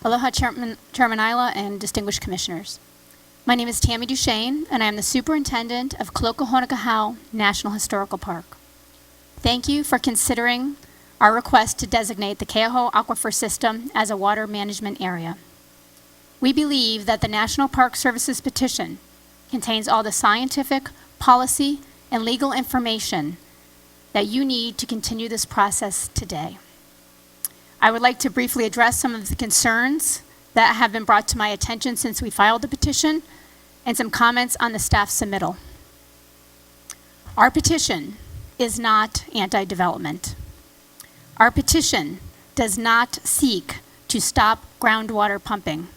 Aloha, Chairman Isla and distinguished commissioners. My name is Tammy Duchesne, and I am the Superintendent of Keauhou National Historical Park. Thank you for considering our request to designate the Keauhou Aquifer System as a water management area. We believe that the National Park Service's petition contains all the scientific, policy, and legal information that you need to continue this process today. I would like to briefly address some of the concerns that have been brought to my attention since we filed the petition and some comments on the staff submittal. Our petition is not anti-development. Our petition does not seek to stop groundwater pumping.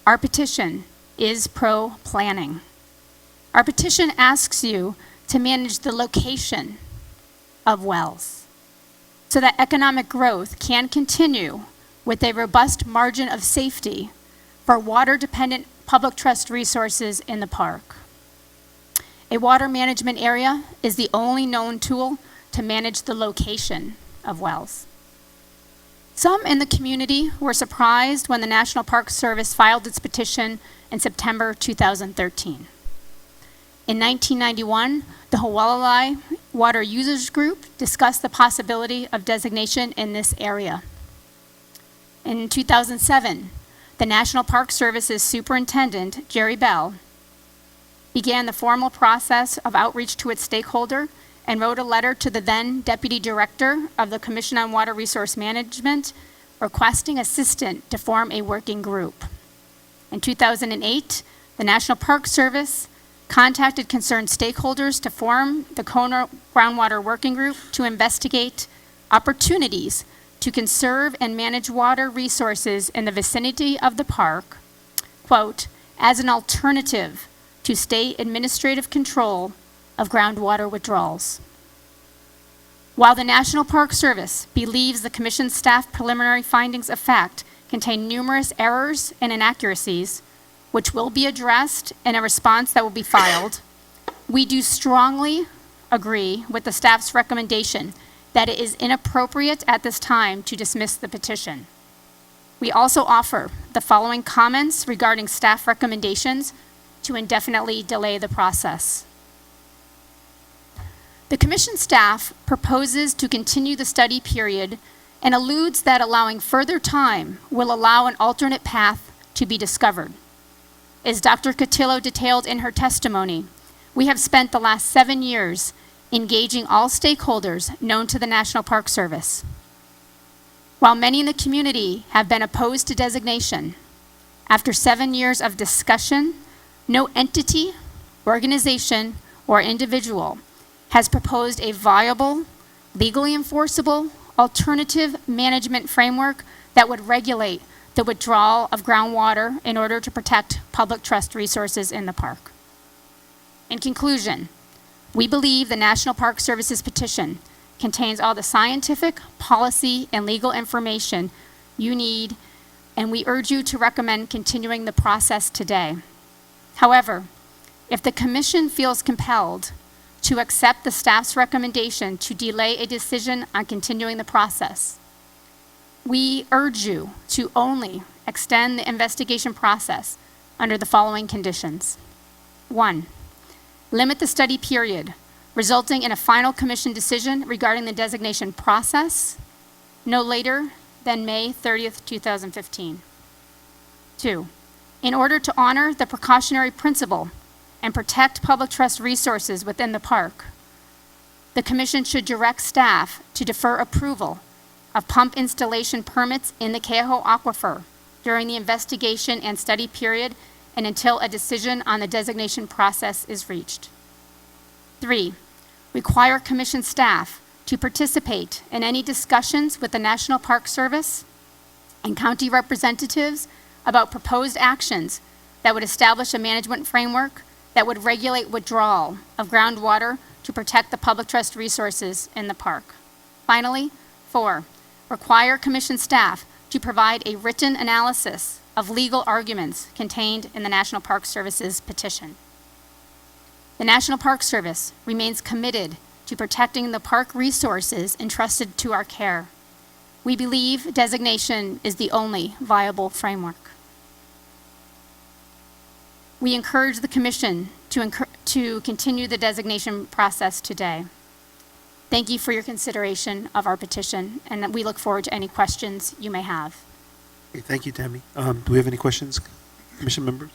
Our petition is pro-planning. Our petition asks you to manage the location of wells so that economic growth can continue with a robust margin of safety for water-dependent public trust resources in the park. A water management area is the only known tool to manage the location of wells. Some in the community were surprised when the National Park Service filed its petition in September 2013. In 1991, the Hualalai Water Users Group discussed the possibility of designation in this area. In 2007, the National Park Service's Superintendent, Jerry Bell, began the formal process of outreach to its stakeholder and wrote a letter to the then Deputy Director of the Commission on Water Resource Management requesting assistance to form a working group. In 2008, the National Park Service contacted concerned stakeholders to form the Kona Groundwater Working Group to investigate opportunities to conserve and manage water resources in the vicinity of the park, quote, as an alternative to state administrative control of groundwater withdrawals. While the National Park Service believes the Commission staff preliminary findings of fact contain numerous errors and inaccuracies, which will be addressed in a response that will be filed, we do strongly agree with the staff's recommendation that it is inappropriate at this time to dismiss the petition. We also offer the following comments regarding staff recommendations to indefinitely delay the process. The Commission staff proposes to continue the study period and alludes that allowing further time will allow an alternate path to be discovered. As Dr. Cotillo detailed in her testimony, we have spent the last 7 years engaging all stakeholders known to the National Park Service. While many in the community have been opposed to designation, after 7 years of discussion, no entity, organization, or individual has proposed a viable, legally enforceable, alternative management framework that would regulate the withdrawal of groundwater in order to protect public trust resources in the park. In conclusion, we believe the National Park Service's petition contains all the scientific, policy, and legal information you need, and we urge you to recommend continuing the process today. However, if the Commission feels compelled to accept the staff's recommendation to delay a decision on continuing the process, we urge you to only extend the investigation process under the following conditions. 1, limit the study period, resulting in a final Commission decision regarding the designation process no later than May 30th, 2015. 2, in order to honor the precautionary principle and protect public trust resources within the park, the Commission should direct staff to defer approval of pump installation permits in the Keauhou Aquifer during the investigation and study period and until a decision on the designation process is reached. 3, require Commission staff to participate in any discussions with the National Park Service and county representatives about proposed actions that would establish a management framework that would regulate withdrawal of groundwater to protect the public trust resources in the park. Finally, 4, require Commission staff to provide a written analysis of legal arguments contained in the National Park Service's petition. The National Park Service remains committed to protecting the park resources entrusted to our care. We believe designation is the only viable framework. We encourage the Commission to continue the designation process today. Thank you for your consideration of our petition, and we look forward to any questions you may have. Okay, thank you, Tammy. Do we have any questions, Commission members?